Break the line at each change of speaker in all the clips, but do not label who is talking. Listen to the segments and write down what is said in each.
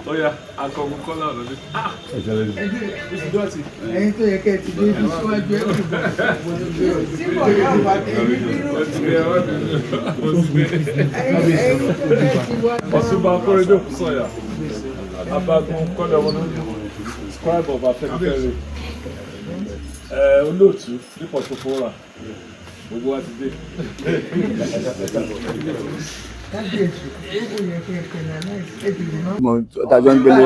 Oh yeah, akọgun kọlá lọdẹ.
Ẹyin tó yẹ kẹ́ ẹ ti dé ibi síwájú ẹ̀ síbò yóò bá tẹ̀lé nínú. Ẹyin tó yẹ ti wá.
Ọ̀túnba Akóredé Òkúsọ̀yà, Abagun Kọ́lá Ọmọlódé, scribe of Afẹ́nifẹ́re, olóòtú nípò tó fọ́ra, gbogbo wa ti dé.
Tàjọ́ ń gbélé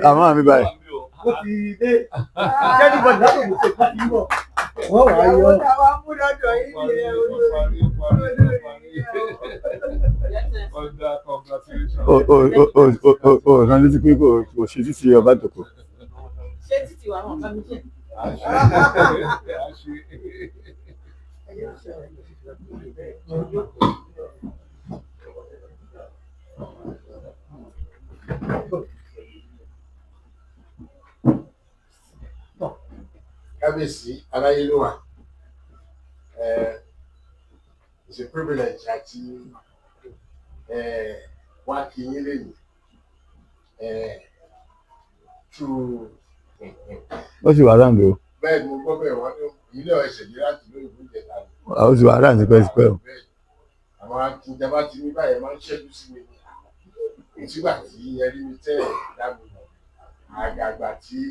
àwọn àmì báyìí.
Ó ti dé. Kẹ́ni bọ̀ dáhùn kò ṣe pàdé bọ̀. Wọ́n wà á yọ. Àwọn táwa mú lọ́dọ̀ yìí ni ẹ olórí.
Ọ̀sán létí pé kò ṣe títí ọba tòkó.
Ṣé títí wà wọn bá mi jẹ?
Kábíyèsí aláyélúwà, it's a privilege àti wá kí yín lẹ́yìn through.
Ó sì wà láǹdó.
Bẹ́ẹ̀ ni mo gbọ́ bẹ́ẹ̀ wọ́n ní ilé ẹ̀ṣẹ̀ ní láti lóyún fún ìjẹta.
Ó sì wà láǹdó pẹ́ẹ́sìpẹ́ o.
Àwọn akíntẹ́bá ti ní báyẹn máa ń ṣẹ́jú sí mi ní ìtúgbà tí ẹrí mi tẹ́ ẹ̀ dábòbò àgbààgbà tí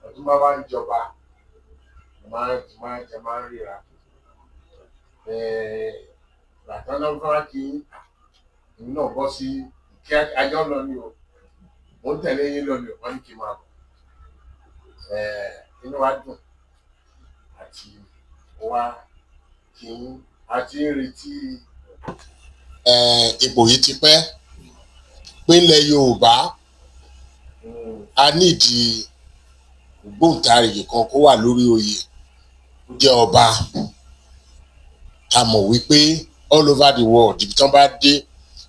Ọ̀túnba wá ń jọba máa ń ríra. Bàtà náà fún kí èmi náà bọ́ sí kí ajọ́ lọ ní o. Mo ń tẹ̀lé yín lọ ní o, wọ́n ní kí n máa bọ̀. Inú wa dùn àti wá kí a ti ń retí ipò yìí ti pẹ́ pé ilẹ̀ Yorùbá a nídìí ògbóǹtarìgì kan kó wà lórí oyè jẹ́ ọba. A mọ̀ wípé all over the world ibi tí wọ́n bá dé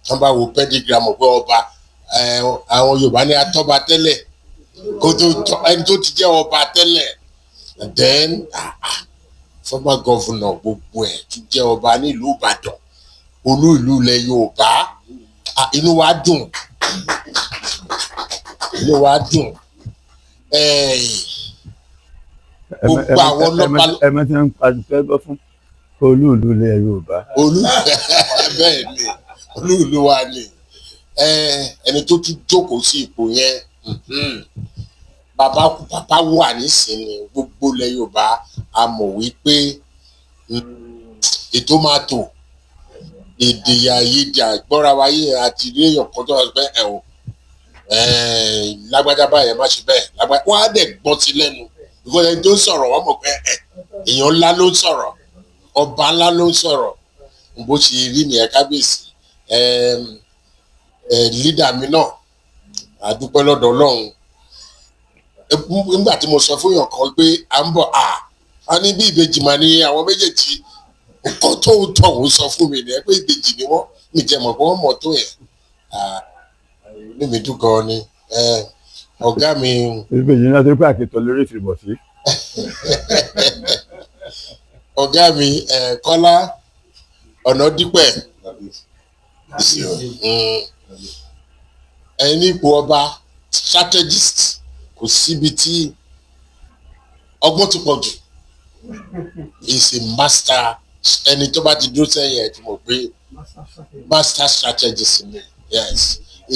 tí wọ́n bá wo pedigree mọ̀ pé ọba àwọn Yorùbá ní atọ́ba tẹ́lẹ̀ kó tó ẹni tó ti jẹ́ ọba tẹ́lẹ̀ and then former governor gbogbo ẹ̀ tún jẹ́ ọba nílùú Ìbàdàn olú ìlú ilẹ̀ Yorùbá. Inú wa dùn gbogbo àwọn lọ́pàá.
Ẹ̀mẹ́ tí wọ́n ń pàṣẹ gbọ́ fún olú ìlú ilẹ̀ Yorùbá.
Bẹ́ẹ̀ ni olú ìlú wa ni ẹni tó tún jókòó sí ipò yẹn bàbá wà nísìnyí gbogbo ilẹ̀ Yorùbá a mọ̀ wípé ètò máa tò èdè àìyedè àgbọ́ra wáyé àti ilé èèyàn kan tó wà pé lágbájá báyẹn má ṣe bẹ́ẹ̀ lágbájá wọ́n á dẹ̀ gbọ́ sí lẹ́nu because ẹni tó ń sọ̀rọ̀ wọ́n mọ̀ pé èèyàn ńlá ló ń sọ̀rọ̀ ọba ńlá ló ń sọ̀rọ̀ bó ṣe rí nìyẹn. Kábíyèsí lídà mi náà a dúpẹ́ lọ́dọ̀ Ọlọ́run. Nígbà tí mo sọ fún èèyàn kan pé à ń bọ̀ a ní bí ìbejì mà ní àwọn méjèèjì nǹkan tó ń tọ̀hún sọ fún mi nìyẹn pé ìbejì ni wọ́n mi jẹ́ mọ̀ pé wọ́n mọ̀ tó yẹn. Ní mi dùn gan ni ọ̀gá mi.
Ìbejì náà tó pé àkìtọ̀ lórí ìtìbọ̀ sí.
Ọ̀gá mi Kọ́lá Ọ̀nàdípẹ̀ ẹni ipò ọba strategist kò síbi tí ọgbọ́n ti pọ̀ jù is a master ẹni tó bá ti dúró sẹ́yìn ẹ̀ tí mo pé master strategist ni yes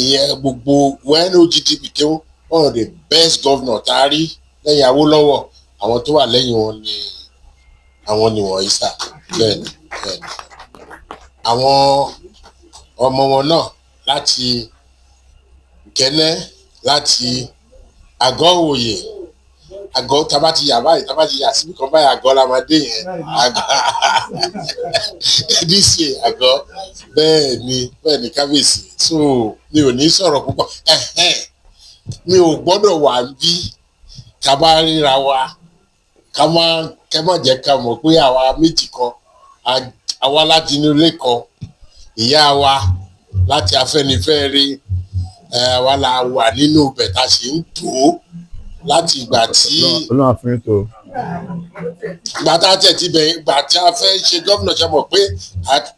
ìyẹn gbogbo when OGD became one of the best governor tá a rí lẹ́yìn Awólọ́wọ̀ àwọn tó wà lẹ́yìn wọn ni àwọn ni wọ̀nyí sà bẹ́ẹ̀ ni àwọn ọmọ wọn náà láti Ìkẹ́nnẹ́ láti Àgọ́ Òwòye àgọ́ tábà ti yà báyìí tábà ti yà síbi kan báyìí àgọ́ la máa dé yẹn dc àgọ́ bẹ́ẹ̀ ni kábíyèsí so mi ò ní sọ̀rọ̀ púpọ̀ mi ò gbọ́dọ̀ wà bí ká bá ríra wa ká má jẹ́ ká mọ̀ pé àwa méjì kan àwa láti inú ilé kan ìyá wa láti Afẹ́nifẹ́re àwa la wà nínú ibẹ̀ tá a sì ń tò ó láti ìgbà tí
Ọlọ́run àfin ètò.
ìgbà tá a tẹ̀ ti bẹ̀yìn ìgbà tí a fẹ́ ṣe gómìnà ṣe mọ̀ pé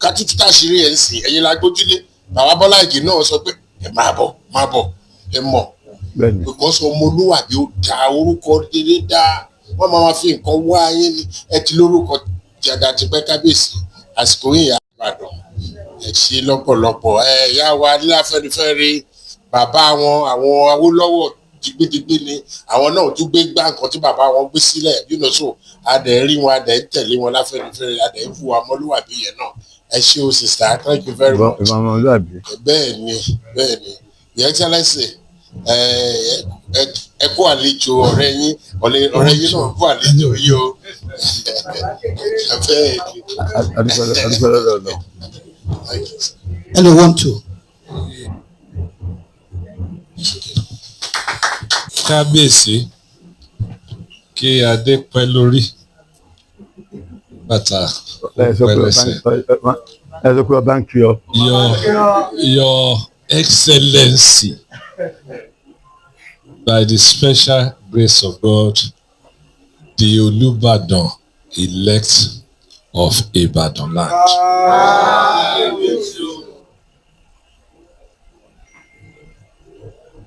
kátútù táṣírí ẹ̀ ń sìn ẹ̀yin la gbójúlé bàbá Bọ́lá Ìgè náà sọ pé ẹ máa bọ̀ ẹ mọ̀ because ọmọlúwàbí ó da orúkọ dédé dá wọ́n máa fi nǹkan wá yín ni ẹ ti lórúkọ jàdá ti pẹ́ kábíyèsí àsìkò yìí Ìbàdàn ẹ ṣe lọ́pọ̀lọpọ̀ ìyá wa nílẹ̀ Afẹ́nifẹ́re bàbá wọn àwọn Awólọ́wọ̀ digbidigbi ni àwọn náà tún gbé gbá nǹkan tí bàbá wọn gbé sílẹ̀ so adẹ̀ rí wọn adẹ̀ ń tẹ̀lé wọn láfẹ́nifẹ́re adẹ̀ ń fún wa ọmọlúwàbí yẹn náà ẹ ṣé o sista thank you very much. bẹ́ẹ̀ ni Your Excellency ẹ kú àlejò ọ̀rẹ́ yín náà kú àlejò yìí o.
Hello, 1 2.
Kábíyèsí kí adé pẹ́ lórí bàtà pẹ́ lẹ́sẹ̀. Your Excellency, by the special grace of God, the Olubadan elect of Ibadan land.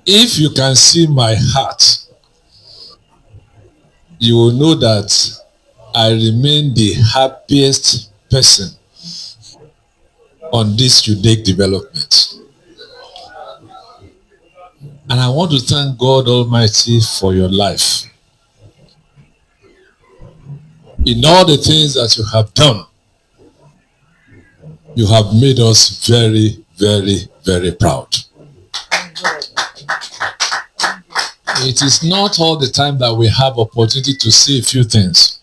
If you can see my heart, you will know that I remain the happiest person on this unique development. And I want to thank God Almighty for your life. In all the things that you have done, you have made us very, very, very proud. It is not all the time that we have opportunity to see a few things.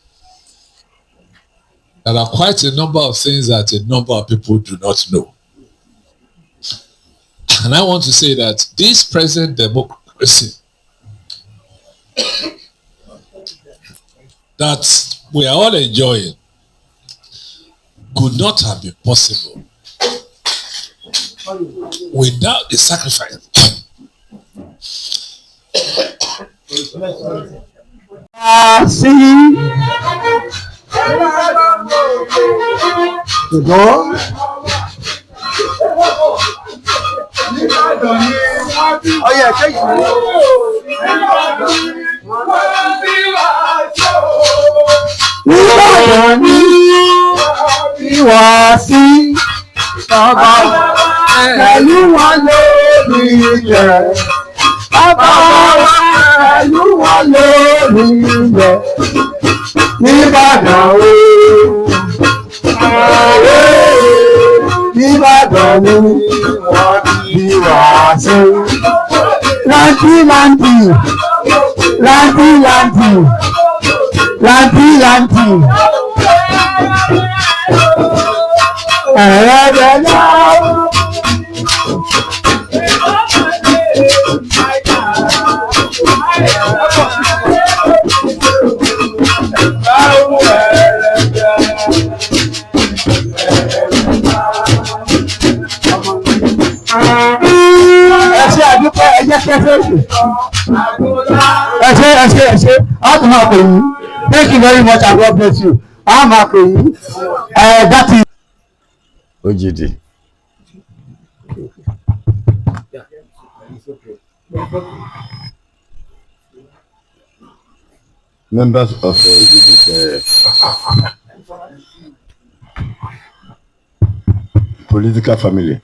There are quite a number of things that a number of people do not know. And I want to say that this present democracy that we are all enjoying could not have been possible without the sacrifice.
Oh yeah, thank you very much and God bless you. I'm happy. That is
OGD. Members of the OGD political family.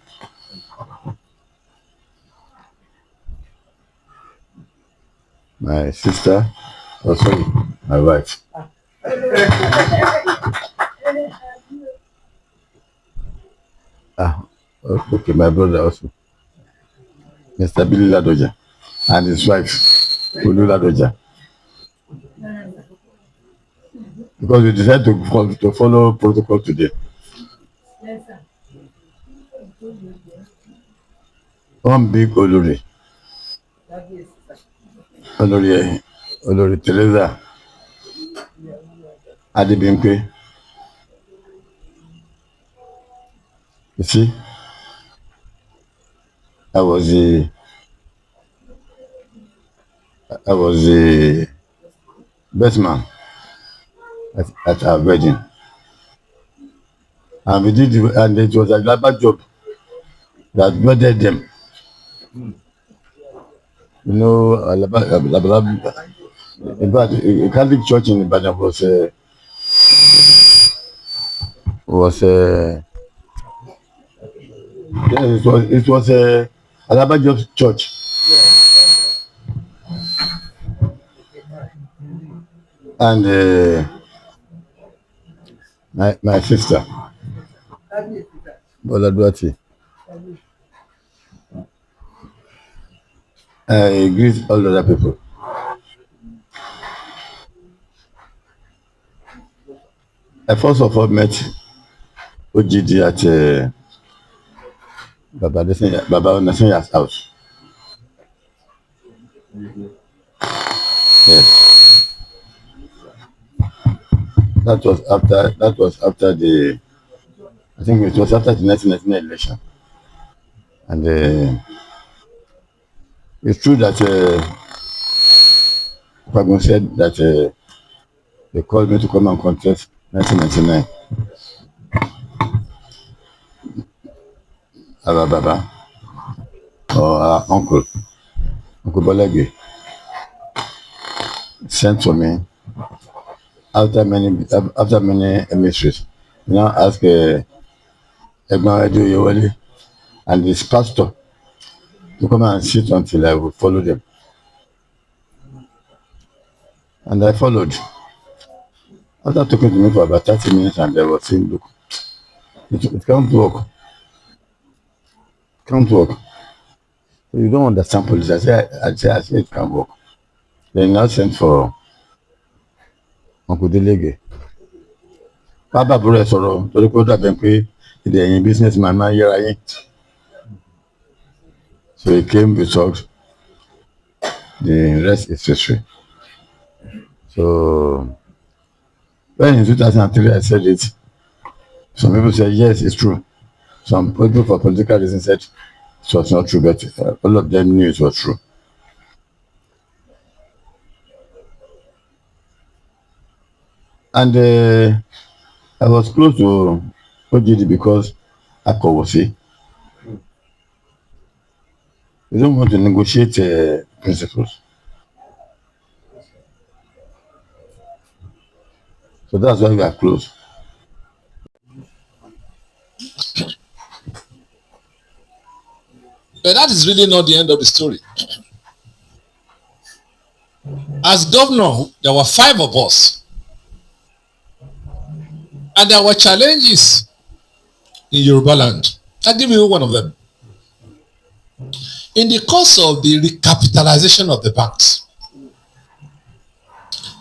My sister, sorry, my wife. Okay, my brother also, Mr. Billy Ladoja, and his wife, Olu Ladoja. Because we decided to follow protocol today. One big Olori. Olori Teresa Adebimpe. You see, I was I was the best man at our wedding. And we did, and it was a labor job that wedded them. You know, in fact, a Catholic church in Ibadan was yeah, it was a Alabajo church, and my sister Bola Duarte greet all other people. I first of all met OGD at Baba Onasenya's house. Yes, that was after the, I think it was after the 1999 election. And it's true that Pagun said that they called me to come and contest 1999. Our Baba or our Uncle Bolege, sent for me after many emissaries. You now ask Adewolu and his pastor to come and sit until I would follow them. And I followed. After talking to me for about 30 minutes, and they were saying, look, it can't work. It can't work. So you don't understand police. I say it can't work. They now sent for Uncle Delege. Bàbá àbúrò ẹ̀ sọ̀rọ̀ torí pé ó dàbẹ̀ pé èdè ẹ̀yìn businessman máa ń yẹra yín. So he came, we talked. The rest is history. So when in 2003 I said it, some people said yes, it's true. Some people for political reasons said it was not true, but all of them knew it was true. And I was close to OGD because Akowosi. They don't want to negotiate principles. So that's why we are close.
But that is really not the end of the story. As governor, there were 5 of us. And there were challenges in Yoruba land. I'll give you one of them. In the course of the recapitalization of the banks,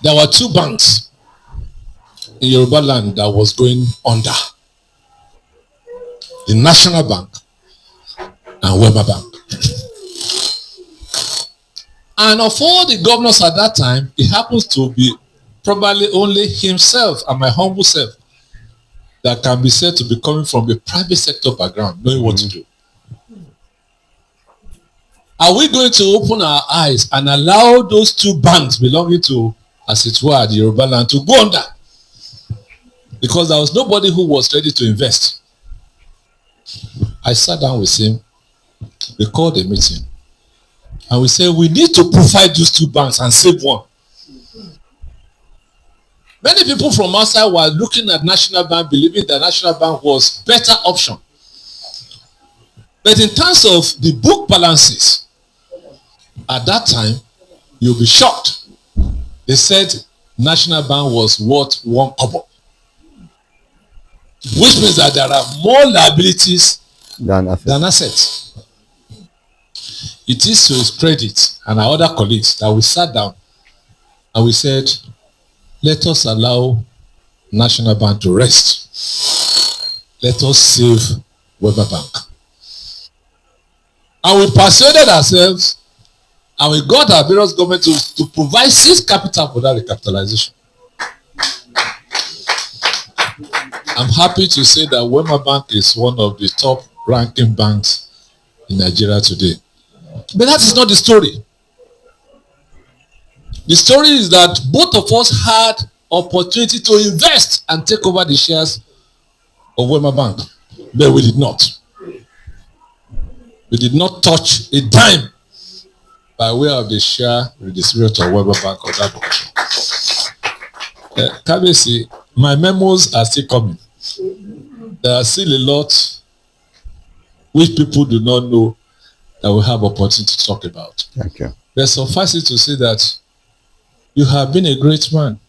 there were 2 banks in Yoruba land that was going under. The National Bank and Wema Bank. And of all the governors at that time, it happens to be probably only himself and my humble self that can be said to be coming from a private sector background, knowing what to do. Are we going to open our eyes and allow those 2 banks belonging to, as it were, the Yoruba land to go under? Because there was nobody who was ready to invest. I sat down with him, we called a meeting, and we said we need to provide those 2 banks and save one. Many people from outside were looking at National Bank, believing that National Bank was better option. But in terms of the book balances, at that time, you'll be shocked. They said National Bank was worth 1 kobo. Which means that there are more liabilities than assets. It is to his credit and our other colleagues that we sat down and we said, let us allow National Bank to rest. Let us save Wema Bank. And we persuaded ourselves and we got our various governments to provide 6 capital for that recapitalization. I'm happy to say that Wema Bank is one of the top ranking banks in Nigeria today. But that is not the story. The story is that both of us had opportunity to invest and take over the shares of Wema Bank, but we did not. We did not touch a dime by way of the share redistribution of Wema Bank or that one. Kabesi, my memos are still coming. There are still a lot which people do not know that we have opportunity to talk about.
Thank you.
But suffice it to say that you have been a great man,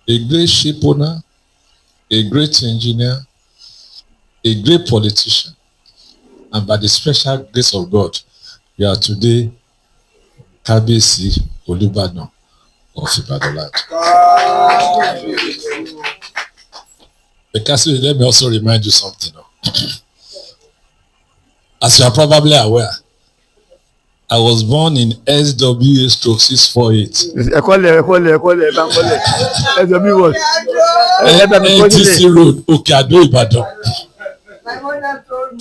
a great ship owner, a great engineer, a great politician, and by the special grace of God, you are today Kabesi Olubadan of Ibadan land. Because let me also remind you something. As you are probably aware, I was born in SWA/648. NTC Road, Okeado, Ibadan.
My mother told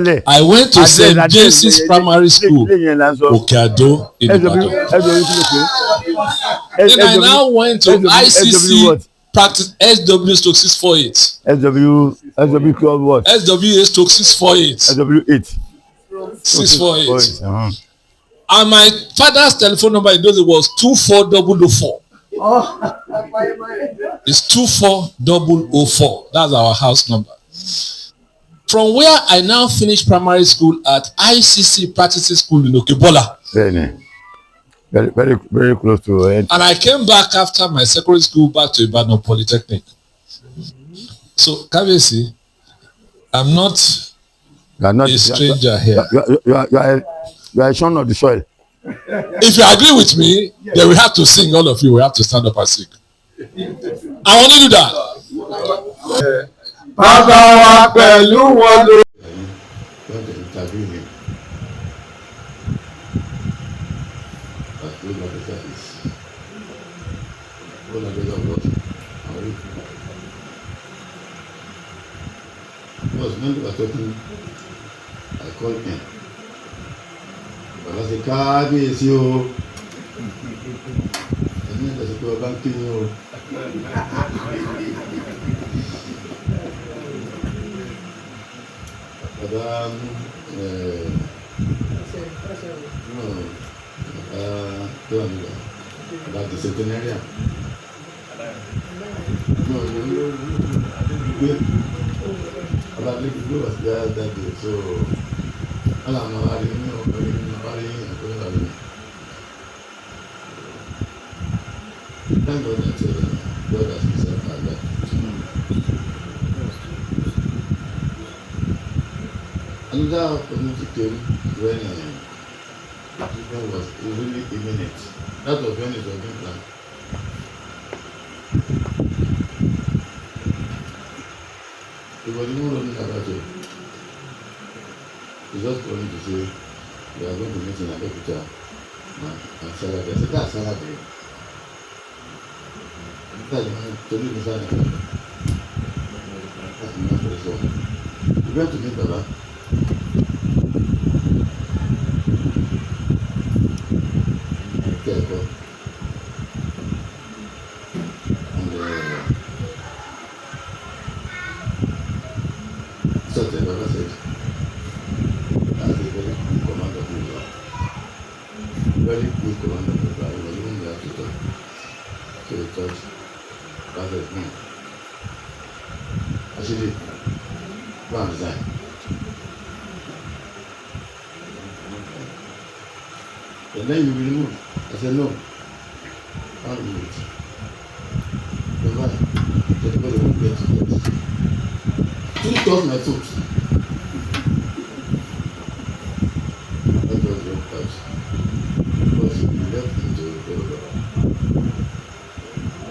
me.
I went to St. James's Primary School, Okeado, in Ibadan. Then I now went to ICC practice SW/648. SWA/648. 648. And my father's telephone number in those days was 24004. It's 24004. That's our house number. From where I now finished primary school at ICC Practicing School in Okebola.
Very close to it.
And I came back after my secondary school back to Ibadan Polytechnic. So, Kabesi, I'm not a stranger here.
You are a son of the soil.
If you agree with me, then we have to sing. All of you, we have to stand up and sing. I want to do that.
Bàbá wa pẹ̀lú wọn ló.
When they were talking, I called him. But I said, Kábíyèsí o. And then there's a banking o. About the centenarian. No, about little blue was there that day, so I don't know how you know, thank God that God has himself like that. Another opportunity came when the treatment was really imminent. That was when it was being planned. It was even running about it. He just told me to say, we are going to meet in Ladoja on Saturday. I said, that's Saturday. That's the man told me Saturday. That's the man for the song. We went to meet Baba. Very good commander of the Bible, was even there to talk to the church. That is me. Actually, go and resign. And then you will remove. I said, no. I'll remove it. But why? Because they won't get to it. Two toss my foot. That was your touch. Because you left into the corridor.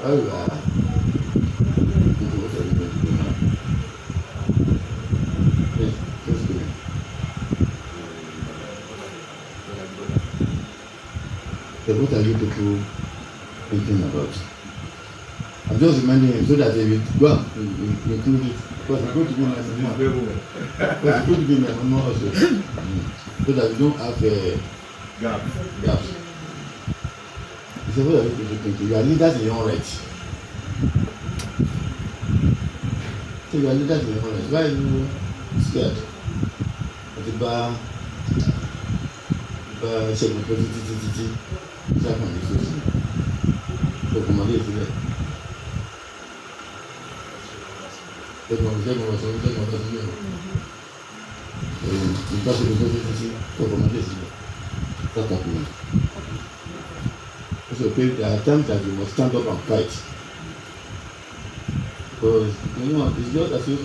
However, this is what I'm going to do now. Yes, just do it. So what are you people thinking about? I'm just reminding him so that they will go and include it. Because it's going to be my memo. Because it's going to be my memo also. So that we don't have gaps. He said, what are you people thinking? You are leaders in your own right. So you are leaders in your own right. Why are you scared? Àti bá ṣẹ́gun pé títí ṣáàkàn ní sọ́sì. Ògùnmọ̀lé ìsílẹ̀. Ṣẹ́gun ọ̀sán sílẹ̀. Nígbà tó lè tó títí ògùnmọ̀lé ìsílẹ̀. Ṣáàkàn kùnà. So there are times that you must stand up and fight. Because it's just as if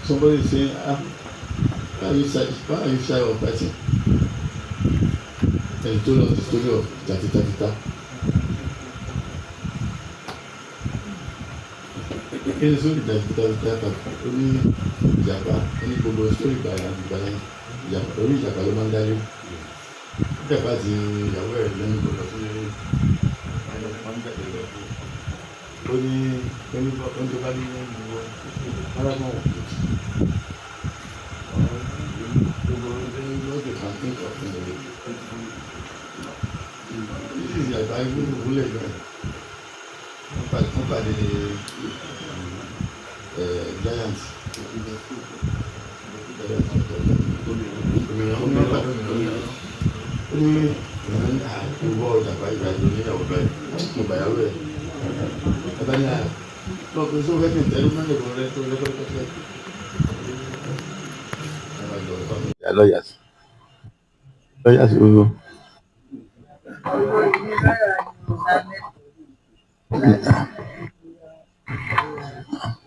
somebody is saying, why are you shy of fighting? And he told us the story of Tatita. In the story Tatita, only Japa, only gbogbo story ìgbàlẹ̀ Japa, only Japa ló máa ń dárí. Japa ti ìyàwó ẹ̀ lẹ́nu gbọdọ̀ fún mi. Ó ní oúnjẹ bá ní gbogbo ara náà wọ̀ lójú. Gbogbo lọ́dẹ̀ kan think of this is àgbà ìwúlẹ̀ náà. Wọ́n pàdé giants. Ó ní ìwọ ìjàpá ìgbàlódé níyàwó bẹ́ẹ̀ mo bàyàwó ẹ̀. Katanya, lo besok kan kita rumah ni boleh tu lepas tu. Ya lawyers o.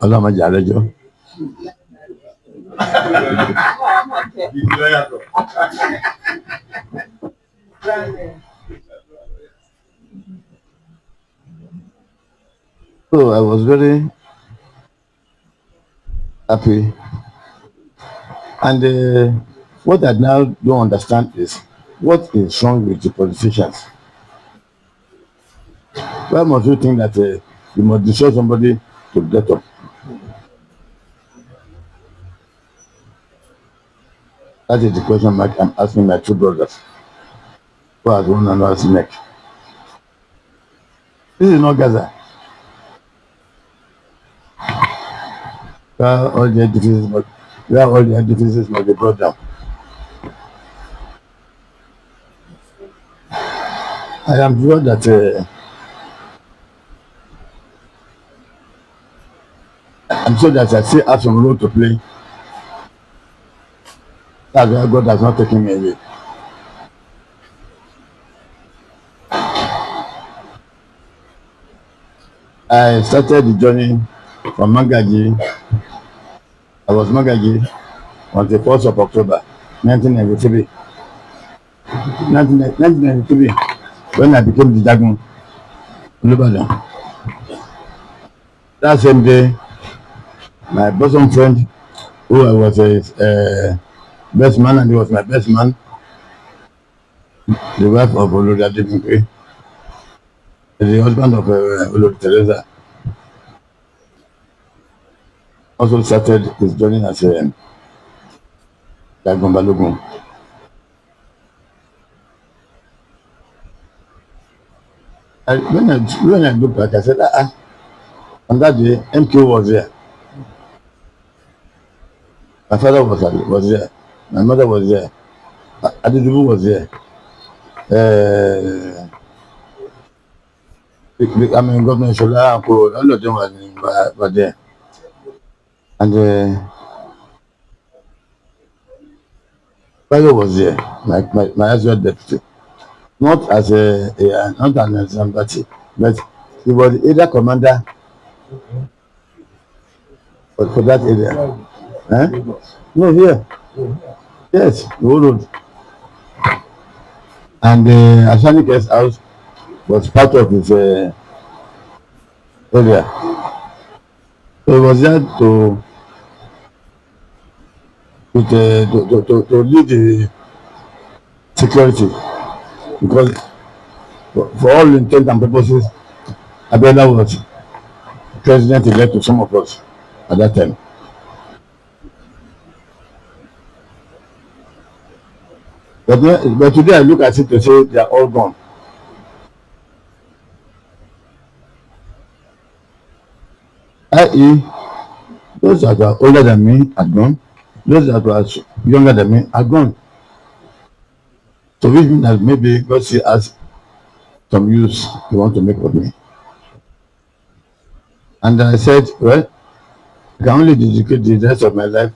Ọlọ́run má jà lẹ́jọ́. So I was very happy. And what I now don't understand is what is wrong with the politicians? Why must you think that you must destroy somebody to get up? That is the question mark I'm asking my two brothers who has one another's neck. This is not Gaza. Where all the edifices must be brought down. I am sure that I still have some role to play. That's why God has not taken me away. I started the journey from Magaji. I was Magaji on the 1st of October 1993. 1993, when I became the Jagun Olubadan. That same day, my bosom friend, who I was his best man, and he was my best man, the wife of Oloda Adewolu, the husband of Oloda Teresa, also started his journey as a Jagun Balogun. When I looked back, I said, on that day, MK was there. My father was there. My mother was there. Adewolu was there. Governor Shola, all of them were there. And Bayo was there, my actual deputy. Not as not an example, but he was the area commander for that area. No, here. Yes, the whole road. And Ashanike's house was part of his area. So he was there to lead the security, because for all intent and purposes, Abiola was president-elect to some of us at that time. But today I look at it to say they are all gone. I.e., those that are older than me are gone. Those that were younger than me are gone. So which means that maybe God still has some use He want to make of me. And I said, well, I can only dedicate the rest of my life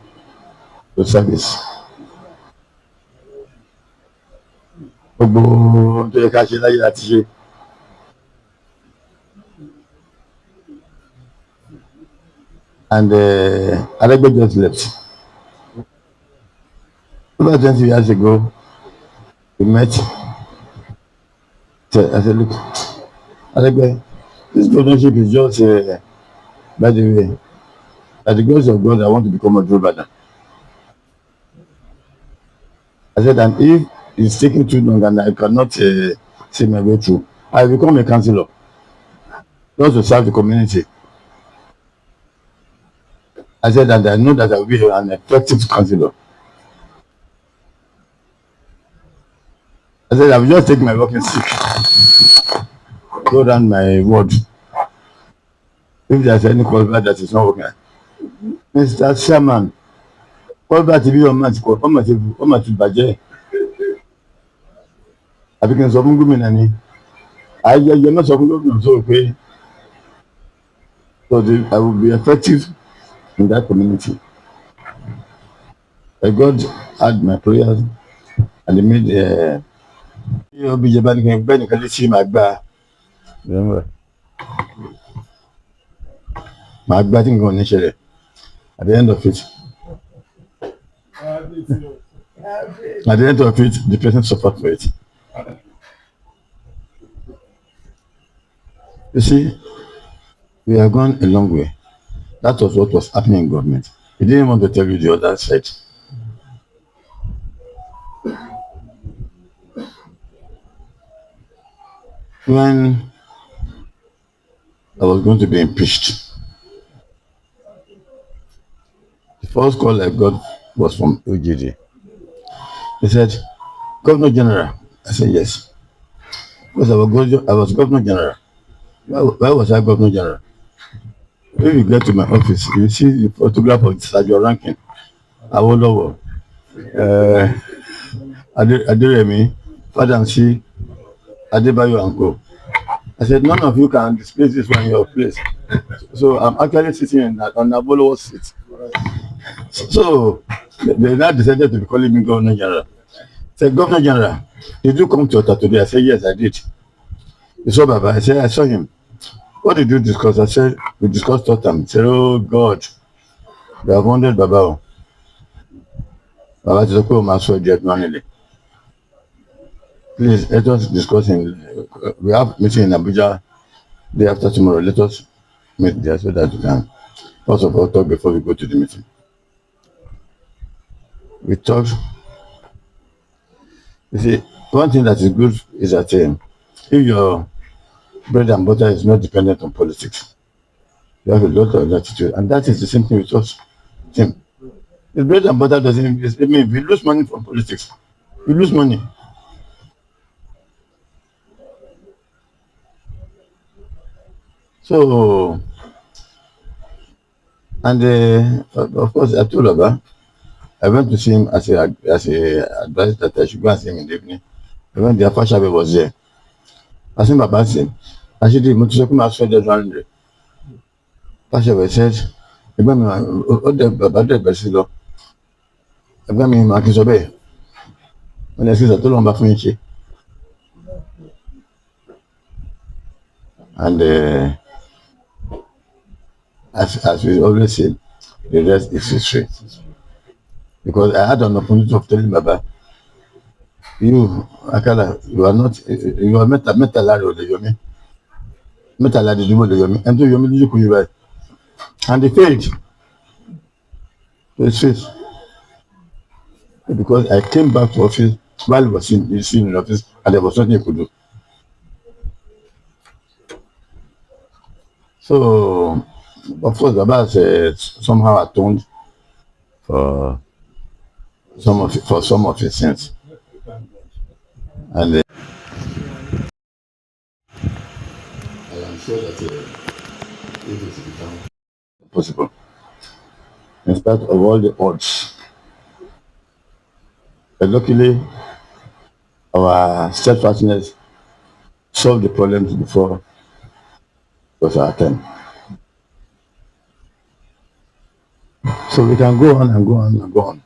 to service. Gbogbo ohun tó yẹ ká ṣe láyé láti ṣe. And Aregbe just left. About 20 years ago, we met. So I said, look, Aregbe, this governorship is just, by the way, by the grace of God, I want to become a Otunba. I said, and if it's taking too long and I cannot see my way through, I will become a councillor, just to serve the community. I said, and I know that I will be an effective councillor. I said, I will just take my walking stick, go down my ward. If there's any culvert that is not working, Mr. Chairman, culvert bí ọmọ ti bàjẹ́. Àbí kí n sọ fún gómìnà ni. Ayẹyẹ náà sọ fún gómìnà tó pé so I will be effective in that community. God had my prayers and He made bí ìjọba nìkan gbẹ́ nìkan létí màá gbà tí nǹkan ò ní ṣẹlẹ̀ at the end of it. At the end of it, the person suffered for it. You see, we have gone a long way. That was what was happening in government. He didn't want to tell you the other side. When I was going to be impeached, the first call I got was from OGD. He said, Governor General. I said, yes. Because I was Governor General. Why was I Governor General? If you get to my office, you see the photograph of Sergeant Rankin, Adewolu, Aderemi, Fadansi, Adebayo and Co. I said, none of you can displace this one in your place. So I'm actually sitting on Adewolu's seat. So they now decided to be calling me Governor General. I said, Governor General, did you come to Ota today? I said, yes, I did. You saw Baba? I said, I saw him. What did you discuss? I said, we discussed Totem. He said, oh God, they have wanted Baba. Baba is okay, my soul, manually. Please, let us discuss we have meeting in Abuja day after tomorrow. Let us meet there so that we can first of all talk before we go to the meeting. We talked. You see, one thing that is good is that if your bread and butter is not dependent on politics, you have a lot of latitude, and that is the same thing with us. If bread and butter doesn't, I mean, if we lose money from politics, we lose money. So, and of course, I told Baba, I went to see him as a advice that I should go and see him in the evening. When the Afashabe was there, I seen Baba say, actually, Mutusokuma said that 100. Afashabe said, Baba did Basilo. Ẹgbẹ́ mi máa kí n sọ bẹ́ẹ̀. Wọ́n lè ṣe ìṣàtò lọ́nba fún yín ṣe. And as we always say, the rest is history. Because I had an opportunity of telling Baba, you, Akala, you are Metala Yomi. Metala the Jubo Yomi. And to Yomi Yuku, and they failed to his face. Because I came back to office while he was in office and there was nothing he could do. So, of course, Baba has somehow atoned for some of his sins. And I am sure that if it becomes possible, in spite of all the odds, but luckily our steadfastness solved the problems before it was our time. So we can go on and go on and go on.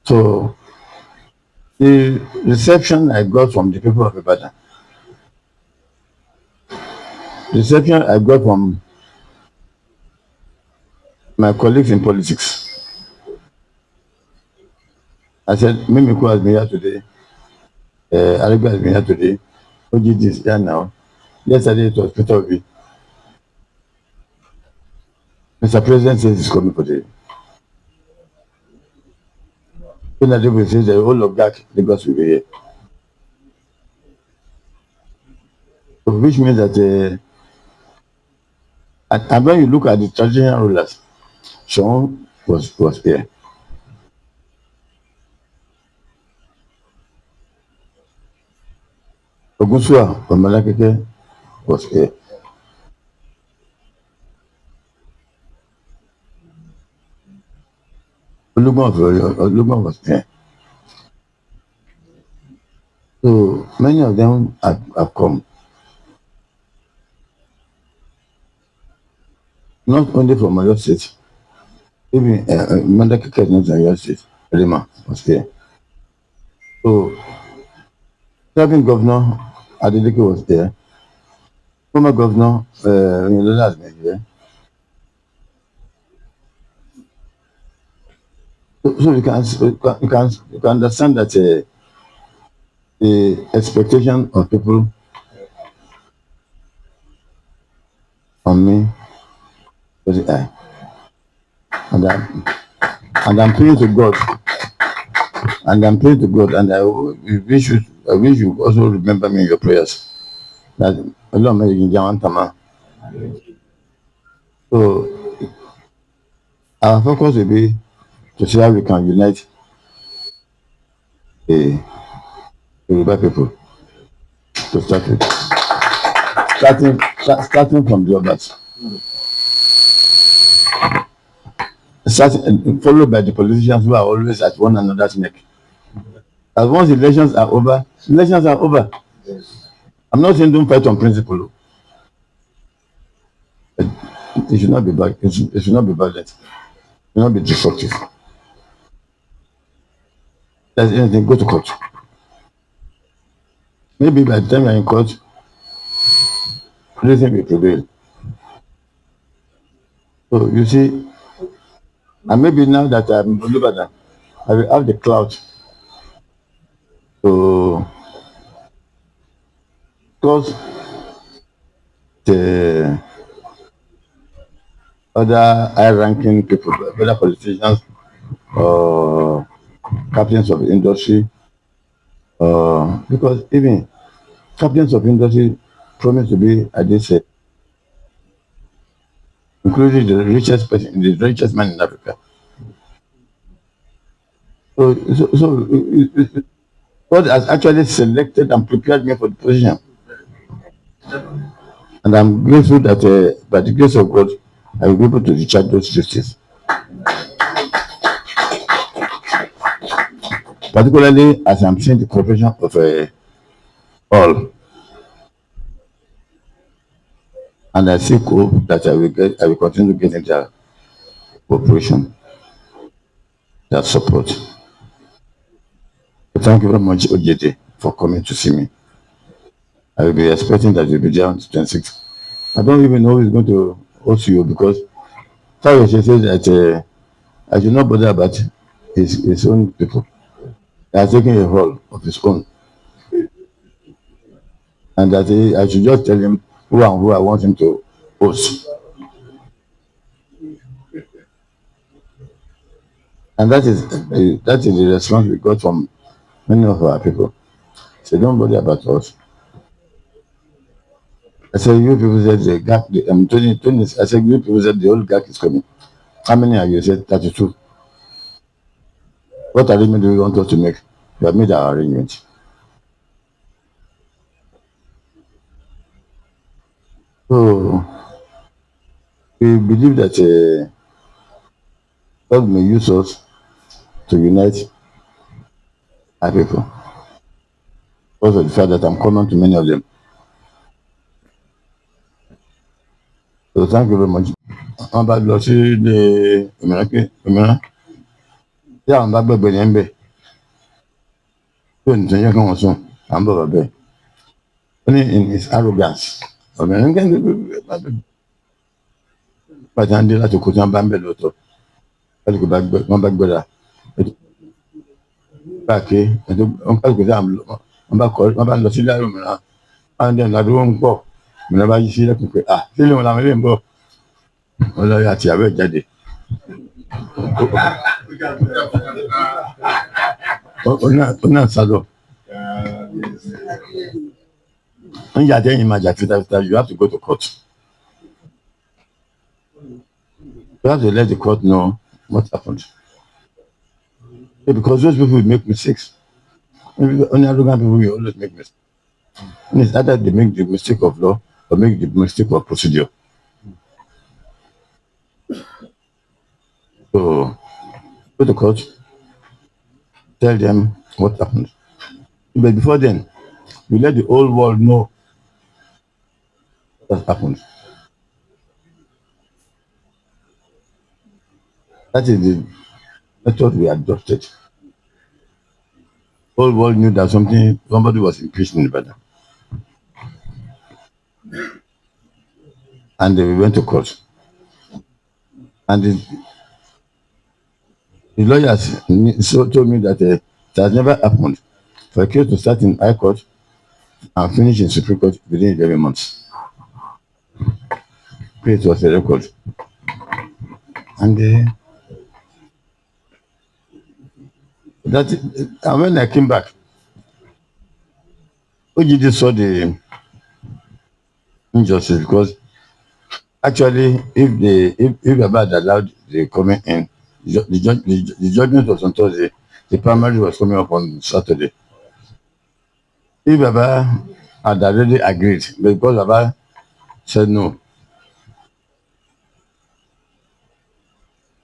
So the reception I got from the people of Ibadan, reception I got from my colleagues in politics. I said, Mimiku has been here today, Arigba has been here today, OGD is here now. Yesterday it was Peter Obi. Mr. President says he's coming for the Adewolu says the whole of that Lagos will be here. So which means that and when you look at the traditional rulers, Sean was here. Ogunsua from Malakeke was here. Olugbo was here. So many of them have come. Not only from Oyo State, even Malakeke is not Oyo State. Rema was here. So serving governor Adeleke was there. Former governor Oyinlola has been here. So you can understand that the expectation of people on me was high, and I'm praying to God, and I wish you also remember me in your prayers. That Allah may you Tama. So our focus will be to see how we can unite the Yoruba people to start with, starting from the others. Followed by the politicians who are always at one another's neck. As once elections are over, elections are over. I'm not saying don't fight on principle. But it should not be bad. It should not be violent. It should not be destructive. There's anything, go to court. Maybe by the time you're in court, everything will prevail. So you see, and maybe now that I'm Olubadan, I will have the clout to cause the other high-ranking people, whether politicians or captains of industry, because even captains of industry promise to be, as they say, including the richest man in Africa. So God has actually selected and prepared me for the position. And I'm grateful that by the grace of God, I will be able to discharge those duties. Particularly as I'm seeing the cooperation of all. And I seek hope that I will continue getting their cooperation, their support. So thank you very much, OJT, for coming to see me. I will be expecting that you'll be there on the 26th. I don't even know who is going to host you because Tayoshi says that I should not bother about his own people. He has taken a role of his own. And that I should just tell him who and who I want him to host. And that is the response we got from many of our people. Say, don't bother about us. I said, you people said the gap, Tony, I said, you people said the whole gap is coming. How many are you? Said 32. What arrangement do we want us to make? We have made our arrangement. So we believe that God may use us to unite our people. Because of the fact that I'm common to many of them. So thank you very much. Wọ́n bá lọ sí ilé òmìnira tí àwọn bá gbẹ̀gbẹ̀ yẹn ń bẹ̀ tí ò ní tó yẹ kí wọ́n sùn à ń bọ̀ bọ̀ bẹ́ẹ̀. Ó ní in his arrogance òmìnira ń gẹ́gẹ́ pàtàkì àndé láti kó tí wọ́n bá ń bẹ̀ lọ́tọ̀ kálukú wọ́n bá gbéra káàkiri wọ́n kálukú tí wọ́n bá lọ sí ilé òmìnira wọ́n dẹ̀ ládùúgbò ń pọ̀ òmìnira bá yí sí lẹ́kùn pé sílé wọn làwọn ilé ń bọ̀ wọ́n lọ́ọ́ àti àwẹ̀ jáde. Ó náà sálọ. When you are there in Majafita, you have to go to court. You have to let the court know what happened. Because those people will make mistakes. Only arrogant people will always make mistakes. And it's either they make the mistake of law or make the mistake of procedure. So go to court, tell them what happened. But before then, you let the whole world know what happened. That is the method we adopted. The whole world knew that somebody was impeached in Ibadan. And we went to court. And the lawyers told me that it has never happened for a case to start in High Court and finish in Supreme Court within 11 months. It was a record. And and when I came back, OGD saw the injustice because actually, if Baba had allowed the coming in, the judgment was on Thursday. The primary was coming up on Saturday. If Baba had already agreed, but because Baba said no,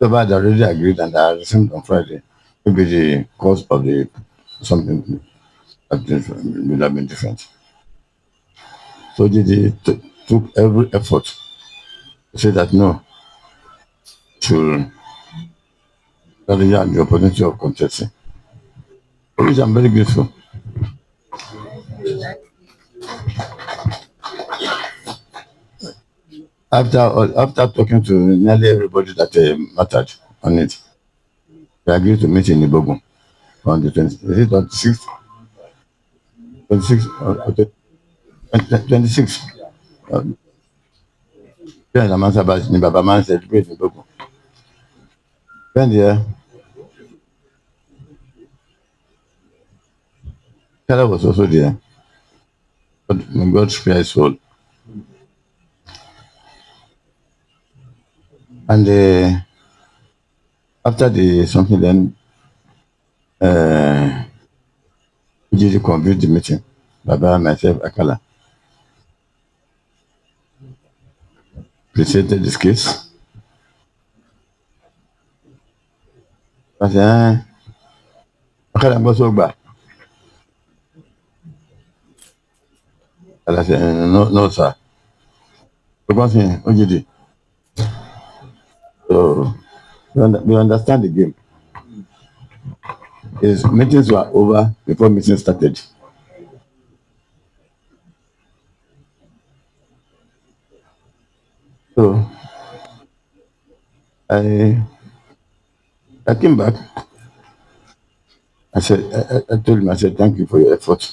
Baba had already agreed and I resumed on Friday. Maybe the cause of the something would have been different. So they took every effort to say that no, to carry out the opportunity of contesting, for which I'm very grateful. After talking to nearly everybody that mattered on it, we agreed to meet in Ogun on the 26th, 26th. Then the man said, "Baba man celebrate in Ogun." Then there, Kala was also there. But may God spare his soul. And after the something, then we convened the meeting. Baba, myself, Akala presented this case. I said, Akala, I'm also back. And I said, no, sir. Because OGD. So we understand the game. His meetings were over before meetings started. So I came back. I told him, I said, thank you for your effort.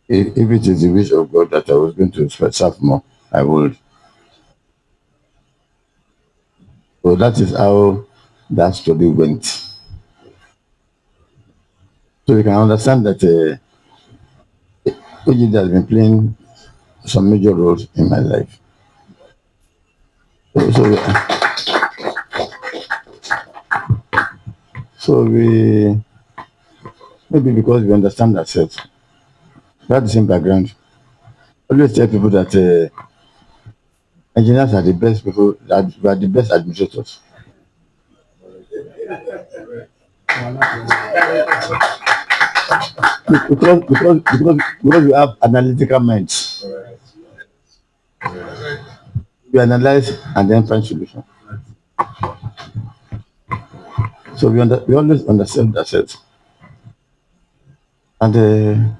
If it is the wish of God that I was going to serve more, I would. So that is how that story went. So you can understand that OGD has been playing some major roles in my life. So we maybe because we understand ourselves, we have the same background. always tell people that engineers are the best people, that we are the best administrators. Because we have analytical minds. We analyze and then find solution. So we always understand ourselves. And